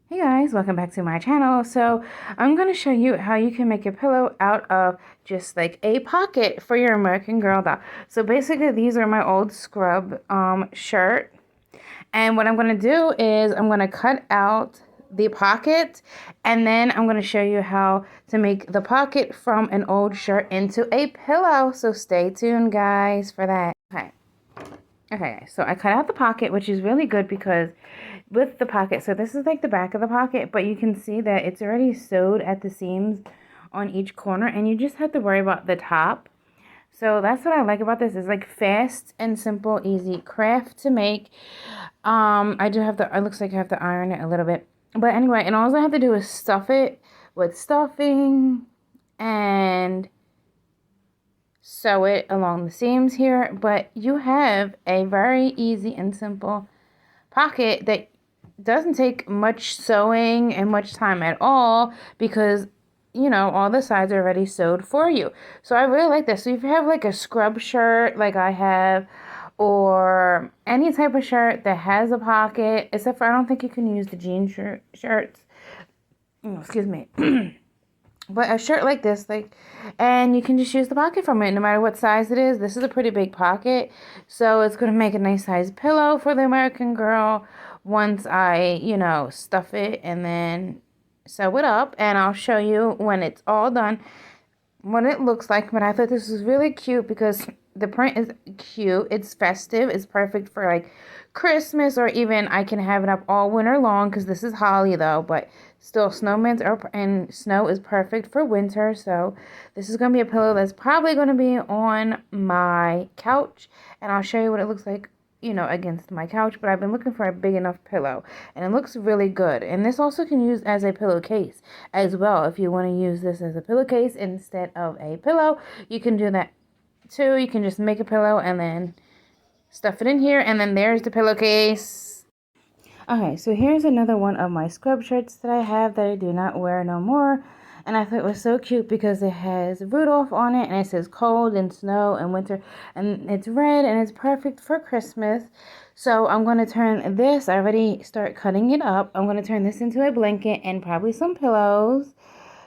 Hey guys, welcome back to my channel. So I'm going to show you how you can make a pillow out of just like a pocket for your American Girl doll. So basically these are my old scrub shirt, and what I'm going to do is I'm going to cut out the pocket, and then I'm going to show you how to make the pocket from an old shirt into a pillow. So stay tuned guys for that. Okay, so I cut out the pocket, which is really good because with the pocket, so this is like the back of the pocket, but you can see that it's already sewed at the seams on each corner, and you just have to worry about the top. So that's what I like about this. It's like fast and simple, easy craft to make. I do have to, it looks like I have to iron it a little bit. But anyway, and all I have to do is stuff it with stuffing and sew it along the seams here. But you have a very easy and simple pocket that doesn't take much sewing and much time at all because all the sides are already sewed for you. So I really like this. So if you have like a scrub shirt like I have, or any type of shirt that has a pocket, except for I don't think you can use the jean shirts. Oh, excuse me. But a shirt like this, and you can just use the pocket from it no matter what size it is. This is a pretty big pocket, so it's going to make a nice size pillow for the American Girl once I, stuff it and then sew it up. And I'll show you when it's all done what it looks like. But I thought this was really cute because the print is cute. It's festive. It's perfect for like Christmas, or even I can have it up all winter long because this is holly though, but still snowman's are, and snow is perfect for winter. So this is going to be a pillow that's probably going to be on my couch, and I'll show you what it looks like against my couch. But I've been looking for a big enough pillow, and it looks really good. And this also can use as a pillowcase as well. If you want to use this as a pillowcase instead of a pillow, you can do that too. You can just make a pillow and then stuff it in here, and then there's the pillowcase. Okay, so here's another one of my scrub shirts that I have that I do not wear no more. And I thought it was so cute because it has Rudolph on it, and it says cold and snow and winter, and it's red, and it's perfect for Christmas. So I'm going to turn this, I already start cutting it up. I'm going to turn this into a blanket and probably some pillows.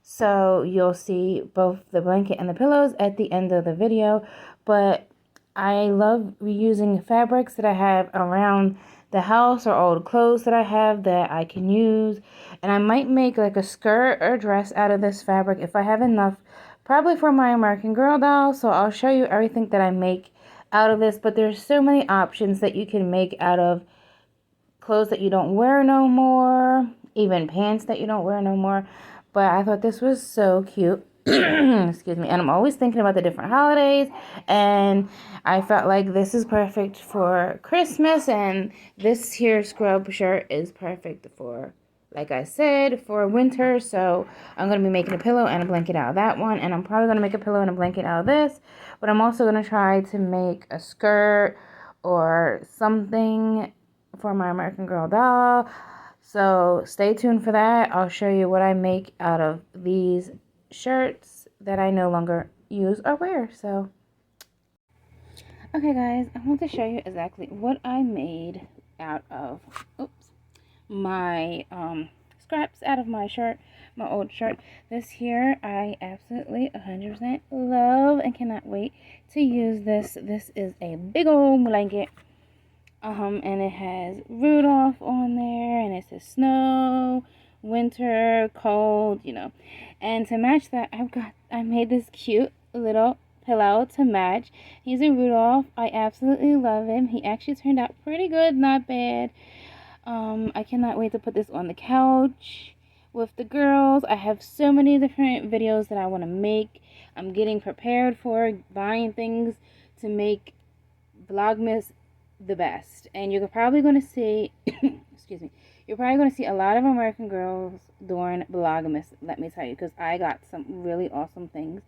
So you'll see both the blanket and the pillows at the end of the video. But I love reusing fabrics that I have around the house, or old clothes that I have that I can use. And I might make like a skirt or dress out of this fabric if I have enough, probably for my American Girl doll. So I'll show you everything that I make out of this. But there's so many options that you can make out of clothes that you don't wear no more, even pants that you don't wear no more. But I thought this was so cute. Excuse me. And I'm always thinking about the different holidays, and I felt like this is perfect for Christmas, and this here scrub shirt is perfect for, like I said, for winter. So I'm going to be making a pillow and a blanket out of that one, and I'm probably going to make a pillow and a blanket out of this. But I'm also going to try to make a skirt or something for my American Girl doll. So stay tuned for that. I'll show you what I make out of these shirts that I no longer use or wear. So okay guys, I want to show you exactly what I made out of my scraps out of my shirt, my old shirt. This here I absolutely 100% love and cannot wait to use this. This is a big old blanket. And it has Rudolph on there, and it says snow, winter, cold, And to match that, I made this cute little pillow to match. He's a Rudolph. I absolutely love him. He actually turned out pretty good, not bad. I cannot wait to put this on the couch with the girls. I have so many different videos that I want to make. I'm getting prepared for buying things to make Vlogmas the best. And you're probably going to see excuse me, you're probably going to see a lot of American Girls during Vlogmas, let me tell you, because I got some really awesome things.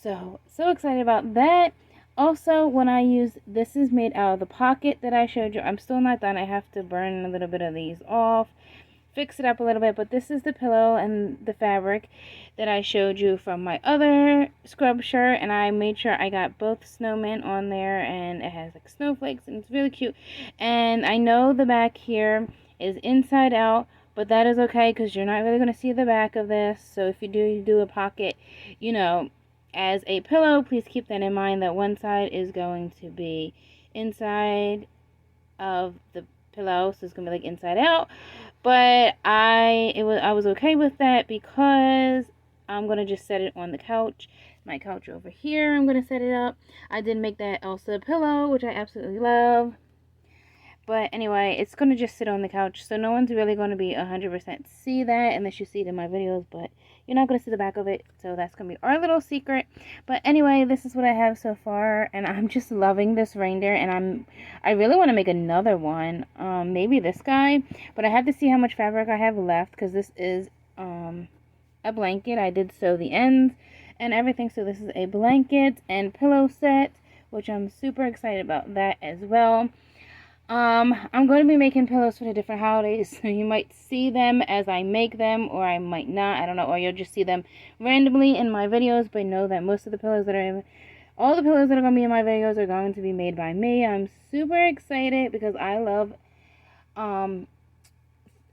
So excited about that. Also, when I use, this is made out of the pocket that I showed you. I'm still not done. I have to burn a little bit of these off, fix it up a little bit. But this is the pillow and the fabric that I showed you from my other scrub shirt, and I made sure I got both snowmen on there, and it has like snowflakes, and it's really cute. And I know the back here is inside out, but that is okay because you're not really going to see the back of this. So if you do a pocket, as a pillow, please keep that in mind, that one side is going to be inside of the pillow, so it's gonna be like inside out. But I was okay with that because I'm gonna just set it on the couch. My couch over here, I'm gonna set it up. I did make that Elsa pillow, which I absolutely love. But anyway, it's going to just sit on the couch. So no one's really going to be 100% see that unless you see it in my videos. But you're not going to see the back of it. So that's going to be our little secret. But anyway, this is what I have so far. And I'm just loving this reindeer. And I really want to make another one. Maybe this guy. But I have to see how much fabric I have left. Because this is a blanket. I did sew the ends and everything. So this is a blanket and pillow set. Which I'm super excited about that as well. I'm going to be making pillows for the different holidays, so you might see them as I make them, or I might not, I don't know, or you'll just see them randomly in my videos, but know that most of the pillows all the pillows that are going to be in my videos are going to be made by me. I'm super excited because I love,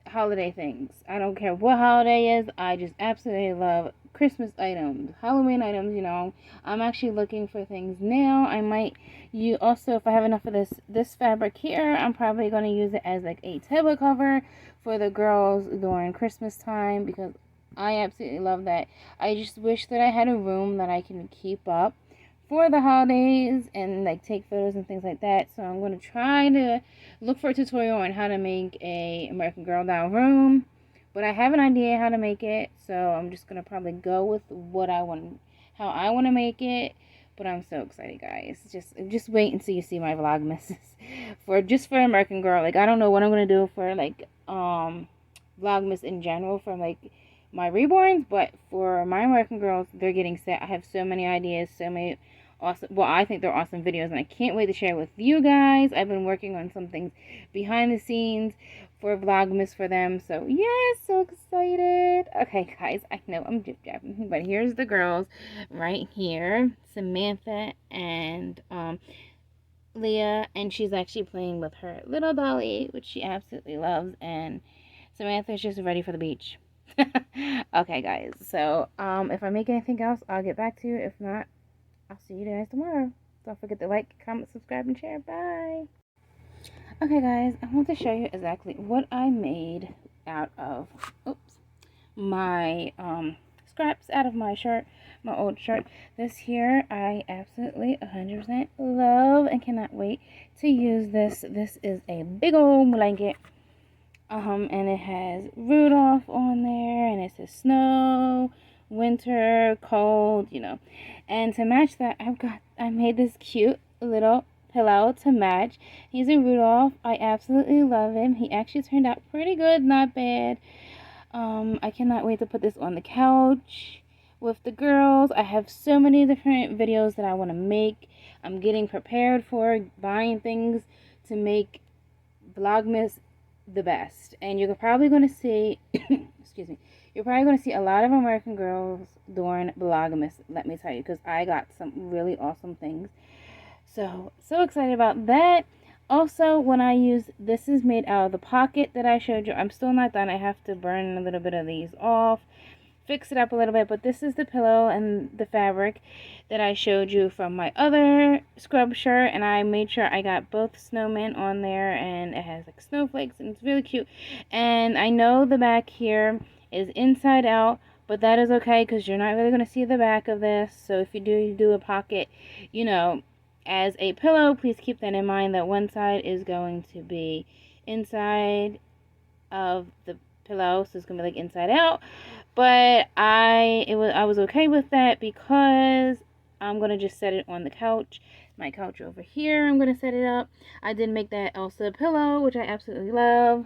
holiday things. I don't care what holiday is, I just absolutely love Christmas items, Halloween items. I'm actually looking for things now. I might also, if I have enough of this fabric here, I'm probably going to use it as like a table cover for the girls during Christmas time because I absolutely love that. I just wish that I had a room that I can keep up for the holidays and like take photos and things like that. So I'm going to try to look for a tutorial on how to make a American Girl doll room. But I have an idea how to make it, so I'm just going to probably go with how I want to make it. But I'm so excited, guys. Just wait until you see my Vlogmas for American Girl. Like, I don't know what I'm going to do for, like, Vlogmas in general for, like, my reborns. But for my American Girls, they're getting set. I have so many ideas, so many awesome, well, I think they're awesome videos, and I can't wait to share with you guys. I've been working on some things behind the scenes for Vlogmas for them, so yes, so excited. Okay, guys, I know I'm jib-jabbing, but here's the girls right here, Samantha and Leah, and she's actually playing with her little dolly, which she absolutely loves, and Samantha's just ready for the beach. Okay, guys, so if I make anything else, I'll get back to you. If not, I'll see you guys tomorrow. Don't forget to like, comment, subscribe, and share. Bye. Okay, guys, I want to show you exactly what I made out of, my scraps out of my shirt, my old shirt. This here, I absolutely 100% love and cannot wait to use this. This is a big old blanket. And it has Rudolph on there, and it says snow, winter, cold, And to match that, I made this cute little pillow to match. He's a Rudolph. I absolutely love him. He actually turned out pretty good, not bad. I cannot wait to put this on the couch with the girls. I have so many different videos that I want to make. I'm getting prepared for buying things to make Vlogmas the best. And you're probably going to see excuse me, you're probably going to see a lot of American Girls during Vlogmas, let me tell you, because I got some really awesome things. So excited about that. Also, when I use, this is made out of the pocket that I showed you. I'm still not done. I have to burn a little bit of these off, fix it up a little bit, but this is the pillow and the fabric that I showed you from my other scrub shirt, and I made sure I got both snowmen on there, and it has like snowflakes, and it's really cute. And I know the back here is inside out, but that is okay because you're not really going to see the back of this. So if you do a pocket, as a pillow, please keep that in mind, that one side is going to be inside of the pillow, so it's gonna be like inside out. But I was okay with that because I'm gonna just set it on the couch. My couch over here, I'm gonna set it up. I did make that Elsa pillow, which I absolutely love.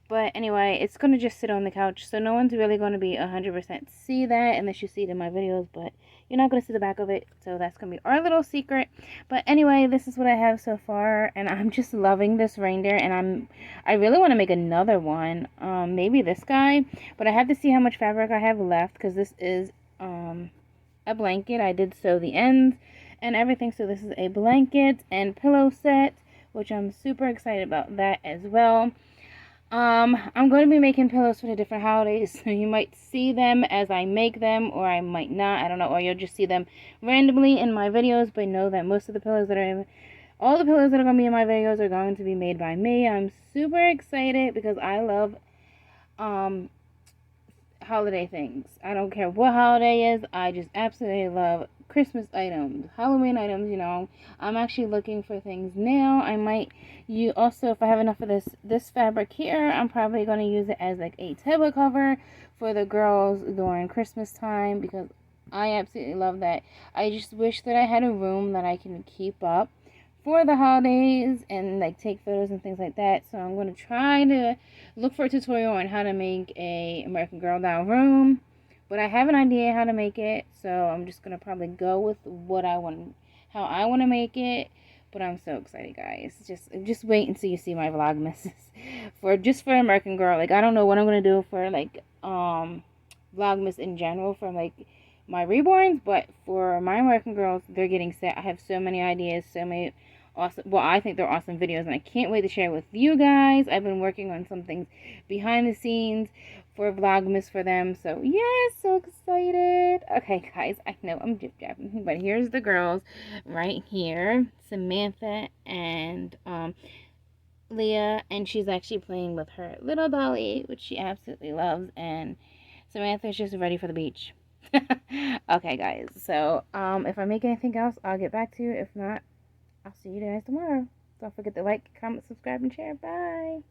But anyway, it's going to just sit on the couch, so no one's really going to be 100% see that unless you see it in my videos, but you're not going to see the back of it, so that's going to be our little secret. But anyway, this is what I have so far, and I'm just loving this reindeer, and I really want to make another one, maybe this guy, but I have to see how much fabric I have left, because this is a blanket. I did sew the ends and everything, so this is a blanket and pillow set, which I'm super excited about that as well. I'm going to be making pillows for the different holidays, so you might see them as I make them, or I might not, I don't know, or you'll just see them randomly in my videos, but know that most of the pillows that are in, all the pillows that are going to be in my videos are going to be made by me. I'm super excited because I love, um, holiday things. I don't care what holiday is. I just absolutely love Christmas items, Halloween items, you know. I'm actually looking for things now. I might you also, if I have enough of this fabric here, I'm probably going to use it as like a table cover for the girls during Christmas time because I absolutely love that. I just wish that I had a room that I can keep up for the holidays and like take photos and things like that. So I'm going to try to look for a tutorial on how to make a American Girl doll room, but I have an idea how to make it, so I'm just going to probably go with what I want, how I want to make it. But I'm so excited, guys. Just wait until you see my vlogmas for American Girl. Like, I don't know what I'm going to do for like vlogmas in general for like my reborns, but for my American Girls, they're getting set. I have so many ideas, so many awesome, well, I think they're awesome videos, and I can't wait to share with you guys. I've been working on some things behind the scenes for vlogmas for them, so yeah, so excited. Okay, guys, I know I'm jib-jabbing, but here's the girls right here, Samantha and Leah, and she's actually playing with her little dolly, which she absolutely loves, and Samantha's just ready for the beach. Okay, guys, so if I make anything else, I'll get back to you. If not, I'll see you guys tomorrow. Don't forget to like, comment, subscribe, and share. Bye.